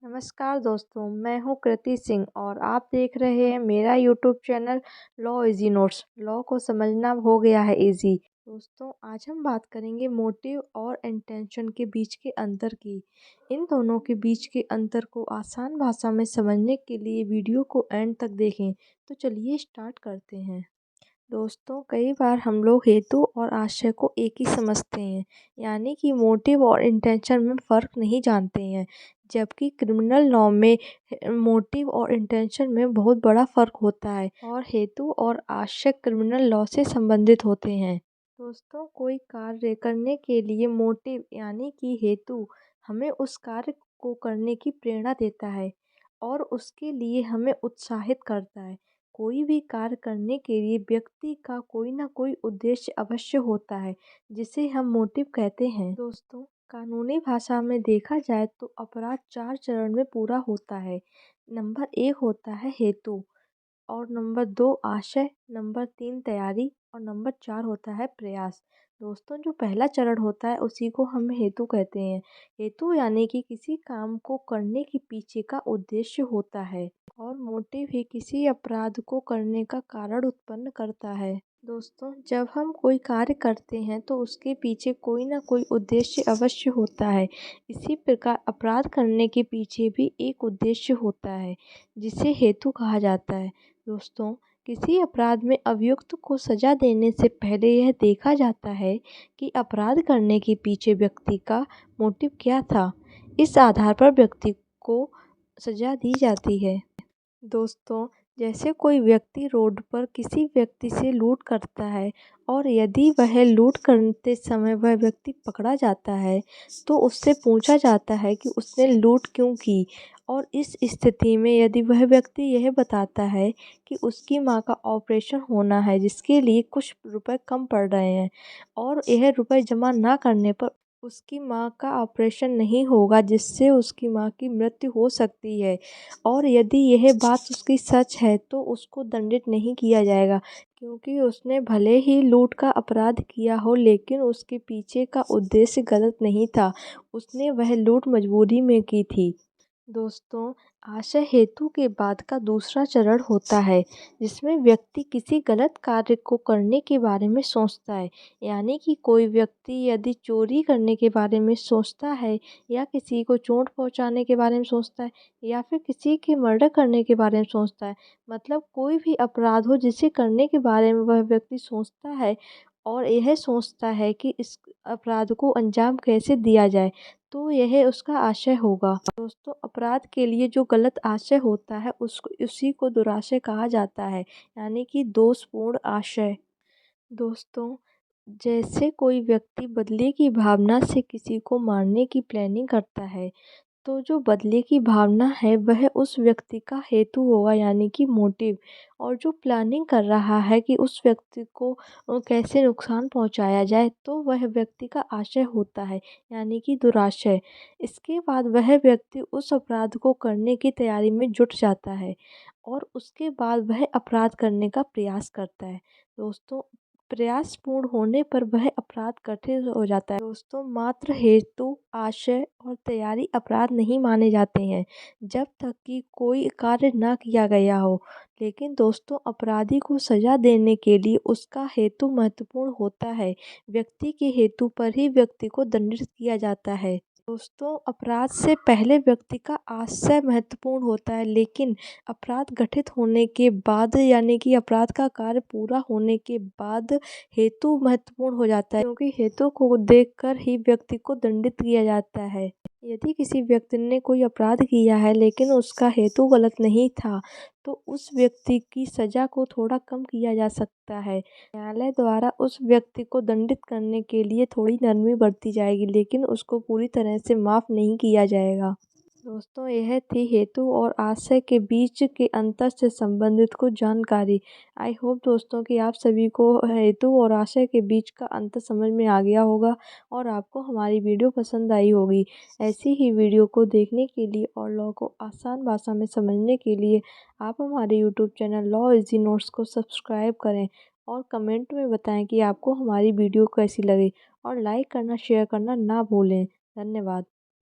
नमस्कार दोस्तों, मैं हूँ कृति सिंह और आप देख रहे हैं मेरा YouTube channel law easy notes. Law को समझना हो गया है इजी। दोस्तों, आज हम बात करेंगे मोटिव और इंटेंशन के बीच के अंतर की। इन दोनों के बीच के अंतर को आसान भाषा में समझने के लिए वीडियो को एंड तक देखें। तो चलिए स्टार्ट करते हैं। दोस्तों, कई बार हम लोग हेतु और आशय को एक ही समझते हैं, यानी कि मोटिव और इंटेंशन में फ़र्क नहीं जानते हैं, जबकि क्रिमिनल लॉ में मोटिव और इंटेंशन में बहुत बड़ा फ़र्क होता है और हेतु और आशय क्रिमिनल लॉ से संबंधित होते हैं। दोस्तों, कोई कार्य करने के लिए मोटिव यानी कि हेतु हमें उस कार्य को करने की प्रेरणा देता है और उसके लिए हमें उत्साहित करता है। कोई भी कार्य करने के लिए व्यक्ति का कोई ना कोई उद्देश्य अवश्य होता है, जिसे हम मोटिव कहते हैं। दोस्तों, कानूनी भाषा में देखा जाए तो अपराध 4 चरण में पूरा होता है। नंबर 1 होता है हेतु और नंबर 2 आशय, नंबर 3 तैयारी और नंबर 4 होता है प्रयास। दोस्तों, जो पहला चरण होता है उसी को हम हेतु कहते हैं। हेतु यानी कि किसी काम को करने के पीछे का उद्देश्य होता है और मोटिव ही किसी अपराध को करने का कारण उत्पन्न करता है। दोस्तों, जब हम कोई कार्य करते हैं तो उसके पीछे कोई ना कोई उद्देश्य अवश्य होता है। इसी प्रकार अपराध करने के पीछे भी एक उद्देश्य होता है, जिसे हेतु कहा जाता है। दोस्तों, किसी अपराध में अभियुक्त को सजा देने से पहले यह देखा जाता है कि अपराध करने के पीछे व्यक्ति का मोटिव क्या था। इस आधार पर व्यक्ति को सजा दी जाती है। दोस्तों, जैसे कोई व्यक्ति रोड पर किसी व्यक्ति से लूट करता है और यदि वह लूट करते समय वह व्यक्ति पकड़ा जाता है तो उससे पूछा जाता है कि उसने लूट क्यों की, और इस स्थिति में यदि वह व्यक्ति यह बताता है कि उसकी मां का ऑपरेशन होना है जिसके लिए कुछ रुपए कम पड़ रहे हैं और यह रुपए जमा ना करने पर उसकी मां का ऑपरेशन नहीं होगा, जिससे उसकी मां की मृत्यु हो सकती है, और यदि यह बात उसकी सच है तो उसको दंडित नहीं किया जाएगा, क्योंकि उसने भले ही लूट का अपराध किया हो लेकिन उसके पीछे का उद्देश्य गलत नहीं था। उसने वह लूट मजबूरी में की थी। दोस्तों, आशय हेतु के बाद का दूसरा चरण होता है, जिसमें व्यक्ति किसी गलत कार्य को करने के बारे में सोचता है। यानी कि कोई व्यक्ति यदि चोरी करने के बारे में सोचता है या किसी को चोट पहुंचाने के बारे में सोचता है या फिर किसी के मर्डर करने के बारे में सोचता है, मतलब कोई भी अपराध हो जिसे करने के बारे में वह व्यक्ति सोचता है और यह सोचता है कि इस अपराध को अंजाम कैसे दिया जाए, तो यह उसका आशय होगा। दोस्तों, अपराध के लिए जो गलत आशय होता है उसी को दुराशय कहा जाता है, यानी कि दोषपूर्ण आशय। दोस्तों, जैसे कोई व्यक्ति बदले की भावना से किसी को मारने की प्लानिंग करता है, तो जो बदले की भावना है वह उस व्यक्ति का हेतु होगा, यानी कि मोटिव, और जो प्लानिंग कर रहा है कि उस व्यक्ति को कैसे नुकसान पहुंचाया जाए, तो वह व्यक्ति का आशय होता है, यानी कि दुराशय। इसके बाद वह व्यक्ति उस अपराध को करने की तैयारी में जुट जाता है और उसके बाद वह अपराध करने का प्रयास करता है। दोस्तों, प्रयास पूर्ण होने पर वह अपराध कठिन हो जाता है। दोस्तों, मात्र हेतु, आशय और तैयारी अपराध नहीं माने जाते हैं जब तक कि कोई कार्य ना किया गया हो, लेकिन दोस्तों अपराधी को सजा देने के लिए उसका हेतु महत्वपूर्ण होता है। व्यक्ति के हेतु पर ही व्यक्ति को दंडित किया जाता है। दोस्तों, अपराध से पहले व्यक्ति का आशय महत्वपूर्ण होता है, लेकिन अपराध घटित होने के बाद यानी कि अपराध का कार्य पूरा होने के बाद हेतु महत्वपूर्ण हो जाता है, क्योंकि हेतु को देखकर ही व्यक्ति को दंडित किया जाता है। यदि किसी व्यक्ति ने कोई अपराध किया है लेकिन उसका हेतु गलत नहीं था, तो उस व्यक्ति की सजा को थोड़ा कम किया जा सकता है। न्यायालय द्वारा उस व्यक्ति को दंडित करने के लिए थोड़ी नरमी बरती जाएगी, लेकिन उसको पूरी तरह से माफ़ नहीं किया जाएगा। दोस्तों, यह थी हेतु और आशय के बीच के अंतर से संबंधित कुछ जानकारी। आई होप दोस्तों कि आप सभी को हेतु और आशय के बीच का अंतर समझ में आ गया होगा और आपको हमारी वीडियो पसंद आई होगी। ऐसी ही वीडियो को देखने के लिए और लॉ को आसान भाषा में समझने के लिए आप हमारे YouTube channel law easy notes को सब्सक्राइब करें और कमेंट में बताएं कि आपको हमारी वीडियो कैसी लगी, और लाइक करना शेयर करना ना भूलें। धन्यवाद।